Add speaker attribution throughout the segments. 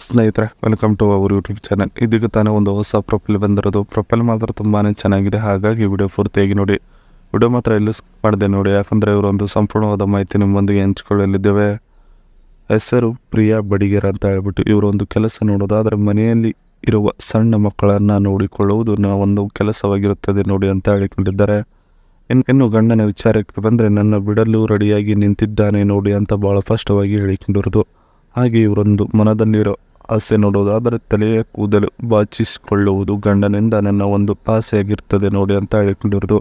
Speaker 1: ಸ್ನೇಹಿತರೆ, welcome to our YouTube channel. ಇದೀಗ ತಾನೇ ಒಂದು ಹೊಸ ಪ್ರೊಫೈಲ್ ಬಂದಿರೋದು. ಪ್ರೊಫೈಲ್ ಮಾತ್ರ ತುಂಬಾ ಚೆನ್ನಾಗಿದೆ, ಹಾಗಾಗಿ ವಿಡಿಯೋ ಪೂರ್ತಿಯಾಗಿ ನೋಡಿ. ವಿಡಿಯೋ ಮಾತ್ರ ಎಲ್ಲೂ ಸ್ಕಿಪ್ ಮಾಡಿದೆ ನೋಡಿ, ಯಾಕಂದರೆ ಇವರೊಂದು ಸಂಪೂರ್ಣವಾದ ಮಾಹಿತಿ ನಿಮ್ಮೊಂದಿಗೆ ಹಂಚಿಕೊಳ್ಳಲಿದ್ದೇವೆ. ಹೆಸರು ಪ್ರಿಯಾ ಬಡಿಗೇರ್ ಅಂತ ಹೇಳ್ಬಿಟ್ಟು ಇವರೊಂದು ಕೆಲಸ ನೋಡೋದಾದರೆ ಮನೆಯಲ್ಲಿ ಇರುವ ಸಣ್ಣ ಮಕ್ಕಳನ್ನು ನೋಡಿಕೊಳ್ಳುವುದು ಒಂದು ಕೆಲಸವಾಗಿರುತ್ತದೆ ನೋಡಿ ಅಂತ ಹೇಳಿಕೊಂಡಿದ್ದಾರೆ. ಇನ್ನು ಗಂಡನ ವಿಚಾರಕ್ಕೆ ಬಂದರೆ ನನ್ನ ಬಿಡಲು ರೆಡಿಯಾಗಿ ನಿಂತಿದ್ದಾನೆ ನೋಡಿ ಅಂತ ಭಾಳ ಸ್ಪಷ್ಟವಾಗಿ ಹೇಳಿಕೊಂಡಿರೋದು. ಹಾಗೆ ಇವರೊಂದು ಮನದಲ್ಲಿರೋ ಆಸೆ ನೋಡೋದಾದರೆ ತಲೆಯ ಕೂದಲು ಬಾಚಿಸಿಕೊಳ್ಳುವುದು ಗಂಡನಿಂದ ನನ್ನ ಒಂದು ಆಸೆಯಾಗಿರ್ತದೆ ನೋಡಿ ಅಂತ ಹೇಳಿಕೊಂಡಿರೋದು.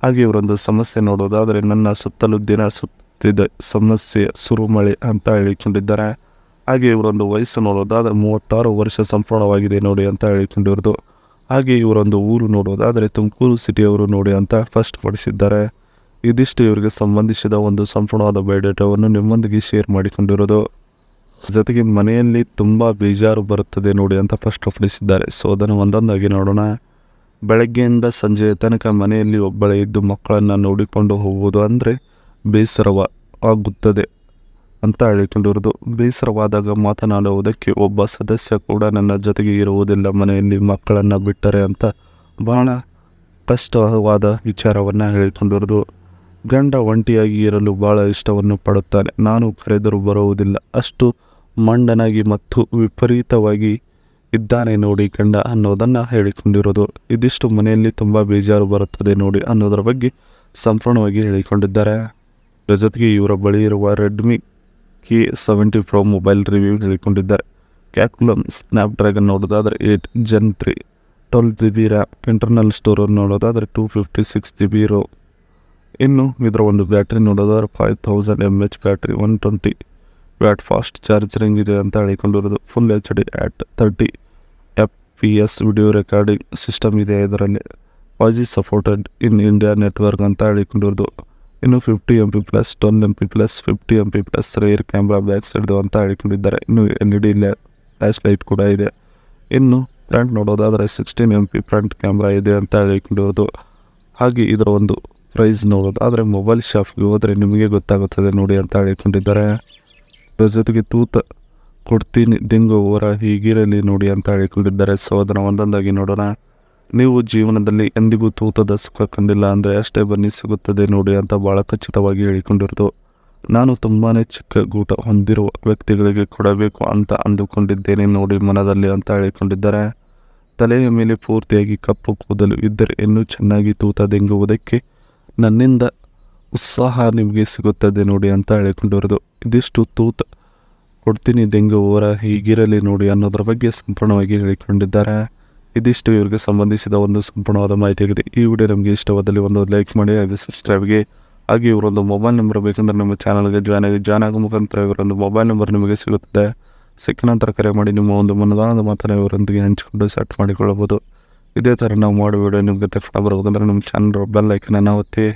Speaker 1: ಹಾಗೆ ಇವರೊಂದು ಸಮಸ್ಯೆ ನೋಡೋದಾದರೆ ನನ್ನ ಸುತ್ತಲೂ ದಿನ ಸುತ್ತಿದ ಸಮಸ್ಯೆ ಸುರುಮಳೆ ಅಂತ ಹೇಳಿಕೊಂಡಿದ್ದಾರೆ. ಹಾಗೆ ಇವರೊಂದು ವಯಸ್ಸು ನೋಡೋದಾದರೆ 36 ವರ್ಷ ಸಂಪೂರ್ಣವಾಗಿದೆ ನೋಡಿ ಅಂತ ಹೇಳಿಕೊಂಡಿರೋದು. ಹಾಗೆ ಇವರೊಂದು ಊರು ನೋಡೋದಾದರೆ ತುಮಕೂರು ಸಿಟಿಯವರು ನೋಡಿ ಅಂತ ಸ್ಪಷ್ಟಪಡಿಸಿದ್ದಾರೆ. ಇದಿಷ್ಟು ಇವರಿಗೆ ಸಂಬಂಧಿಸಿದ ಒಂದು ಸಂಪೂರ್ಣವಾದ ಬಯೋಡೇಟಾವನ್ನು ನಿಮ್ಮೊಂದಿಗೆ ಶೇರ್ ಮಾಡಿಕೊಂಡಿರೋದು. ಜೊತೆಗೆ ಮನೆಯಲ್ಲಿ ತುಂಬ ಬೇಜಾರು ಬರುತ್ತದೆ ನೋಡಿ ಅಂತ ಸ್ಪಷ್ಟಪಡಿಸಿದ್ದಾರೆ. ಸೊ ಅದನ್ನು ಒಂದೊಂದಾಗಿ ನೋಡೋಣ. ಬೆಳಗ್ಗೆಯಿಂದ ಸಂಜೆಯ ತನಕ ಮನೆಯಲ್ಲಿ ಒಬ್ಬಳೇ ಇದ್ದು ಮಕ್ಕಳನ್ನು ನೋಡಿಕೊಂಡು ಹೋಗುವುದು ಅಂದರೆ ಬೇಸರವಾಗುತ್ತದೆ ಅಂತ ಹೇಳಿಕೊಂಡಿರೋದು. ಬೇಸರವಾದಾಗ ಮಾತನಾಡುವುದಕ್ಕೆ ಒಬ್ಬ ಸದಸ್ಯ ಕೂಡ ನನ್ನ ಜೊತೆಗೆ ಇರುವುದಿಲ್ಲ ಮನೆಯಲ್ಲಿ ಮಕ್ಕಳನ್ನು ಬಿಟ್ಟರೆ ಅಂತ ಬಹಳ ಕಷ್ಟವಾದ ವಿಚಾರವನ್ನು ಹೇಳಿಕೊಂಡಿರೋದು. ಗಂಡ ಒಂಟಿಯಾಗಿ ಇರಲು ಭಾಳ ಇಷ್ಟವನ್ನು ಪಡುತ್ತಾನೆ. ನಾನು ಕರೆದರೂ ಬರುವುದಿಲ್ಲ, ಅಷ್ಟು ಮಂಡನಾಗಿ ಮತ್ತು ವಿಪರೀತವಾಗಿ ಇದ್ದಾನೆ ನೋಡಿ ಗಂಡ ಅನ್ನೋದನ್ನು ಹೇಳಿಕೊಂಡಿರೋದು. ಇದಿಷ್ಟು ಮನೆಯಲ್ಲಿ ತುಂಬ ಬೇಜಾರು ಬರುತ್ತದೆ ನೋಡಿ ಅನ್ನೋದರ ಬಗ್ಗೆ ಸಂಪೂರ್ಣವಾಗಿ ಹೇಳಿಕೊಂಡಿದ್ದಾರೆ. ಇದರ ಜೊತೆಗೆ ಇವರ ಬಳಿ ಇರುವ Redmi K70 Pro mobile review ಹೇಳಿಕೊಂಡಿದ್ದಾರೆ. ಕ್ಯಾಲ್ಕುಲಮ್ ಸ್ನ್ಯಾಪ್ಡ್ರ್ಯಾಗನ್ ನೋಡೋದಾದರೆ 8 Gen 3 12GB RAM, internal storage ನೋಡೋದಾದರೆ 256 GB ROM. ಇನ್ನು ಇದರ ಒಂದು ಬ್ಯಾಟ್ರಿ ನೋಡೋದಾದ್ರೆ 5000 mAh battery, 120 watt fast charging ಇದೆ ಅಂತ ಹೇಳಿಕೊಂಡಿರೋದು. Full HD at 30 FPS video recording system ಇದೆ. ಇದರಲ್ಲಿ 5G supported in India network ಅಂತ ಹೇಳಿಕೊಂಡಿರೋದು. ಇನ್ನು 50 MP+, 12 MP+, 50 MP+ rear camera back ಸೈಡ್ದು ಅಂತ ಹೇಳಿಕೊಂಡಿದ್ದಾರೆ. ಇನ್ನು LED ಫ್ಲ್ಯಾಶ್ ಲೈಟ್ ಕೂಡ ಇದೆ. ಇನ್ನು ಫ್ರಂಟ್ ನೋಡೋದಾದರೆ 16 MP ಫ್ರಂಟ್ ಕ್ಯಾಮ್ರಾ ಇದೆ ಅಂತ ಹೇಳಿಕೊಂಡಿರೋದು. ಹಾಗೆ ಇದರ ಒಂದು ಪ್ರೈಸ್ ನೋಡೋದಾದರೆ ಮೊಬೈಲ್ ಶಾಪ್ಗೆ ಹೋದರೆ ನಿಮಗೆ ಗೊತ್ತಾಗುತ್ತದೆ ನೋಡಿ ಅಂತ ಹೇಳಿಕೊಂಡಿದ್ದಾರೆ. ಇದರ ಜೊತೆಗೆ ತೂತ ಕೊಡ್ತೀನಿ ದಿಂಗು ಹೊರ ಹೀಗಿರಲಿ ನೋಡಿ ಅಂತ ಹೇಳಿಕೊಂಡಿದ್ದಾರೆ. ಸೊ ಅದನ್ನು ಒಂದೊಂದಾಗಿ ನೋಡೋಣ. ನೀವು ಜೀವನದಲ್ಲಿ ಎಂದಿಗೂ ತೂತದ ಸುಖ ಕಂಡಿಲ್ಲ ಅಂದರೆ ಅಷ್ಟೇ ಬನ್ನಿ ಸಿಗುತ್ತದೆ ನೋಡಿ ಅಂತ ಭಾಳ ಖಚಿತವಾಗಿ ಹೇಳಿಕೊಂಡಿರೋದು. ನಾನು ತುಂಬಾ ಚಿಕ್ಕ ಗೂಟ ಹೊಂದಿರುವ ವ್ಯಕ್ತಿಗಳಿಗೆ ಕೊಡಬೇಕು ಅಂತ ಅಂದುಕೊಂಡಿದ್ದೇನೆ ನೋಡಿ ಮನದಲ್ಲಿ ಅಂತ ಹೇಳಿಕೊಂಡಿದ್ದಾರೆ. ತಲೆಯ ಮೇಲೆ ಪೂರ್ತಿಯಾಗಿ ಕಪ್ಪು ಕೂದಲು ಇದ್ದರೆ ಇನ್ನೂ ಚೆನ್ನಾಗಿ ತೂತ ದಿಂಗುವುದಕ್ಕೆ ನನ್ನಿಂದ ಉತ್ಸಾಹ ನಿಮಗೆ ಸಿಗುತ್ತದೆ ನೋಡಿ ಅಂತ ಹೇಳಿಕೊಂಡಿರೋದು. ಇದಿಷ್ಟು ತೂತ ಕೊಡ್ತೀನಿ ದಿಂಗು ಹೊರ ಹೀಗಿರಲಿ ನೋಡಿ ಅನ್ನೋದ್ರ ಬಗ್ಗೆ ಸಂಪೂರ್ಣವಾಗಿ ಹೇಳಿಕೊಂಡಿದ್ದಾರೆ. ಇದಿಷ್ಟು ಇವರಿಗೆ ಸಂಬಂಧಿಸಿದ ಒಂದು ಸಂಪೂರ್ಣವಾದ ಮಾಹಿತಿಯಾಗಿದೆ. ಈ ವಿಡಿಯೋ ನಮಗೆ ಇಷ್ಟವಾದಲ್ಲಿ ಒಂದು ಲೈಕ್ ಮಾಡಿ, ಹಾಗೆ ಸಬ್ಸ್ಕ್ರೈಬ್ಗೆ. ಹಾಗೆ ಇವರೊಂದು ಮೊಬೈಲ್ ನಂಬರ್ ಬೇಕಂದ್ರೆ ನಮ್ಮ ಚಾನಲ್ಗೆ ಜಾಯ್ನ್ ಆಗೋ ಮುಖಾಂತರ ಇವರೊಂದು ಮೊಬೈಲ್ ನಂಬರ್ ನಿಮಗೆ ಸಿಗುತ್ತದೆ. ಸಿಕ್ಕ ನಂತರ ಕರೆ ಮಾಡಿ ನಿಮ್ಮ ಒಂದು ಮನದಾಳದ ಮಾತನ್ನು ಇವರೊಂದಿಗೆ ಹಂಚಿಕೊಂಡು ಸೆಟ್ ಮಾಡಿಕೊಳ್ಳಬಹುದು. ಇದೇ ಥರ ನಾವು ಮಾಡೋ ವಿಡಿಯೋ ನಿಮಗೆ ತಕ್ಷಣ ಬರಬೇಕಂದ್ರೆ ನಮ್ಮ ಚಾನಲ್ ಬೆಲ್ ಐಕನನ್ನು ಒತ್ತಿ.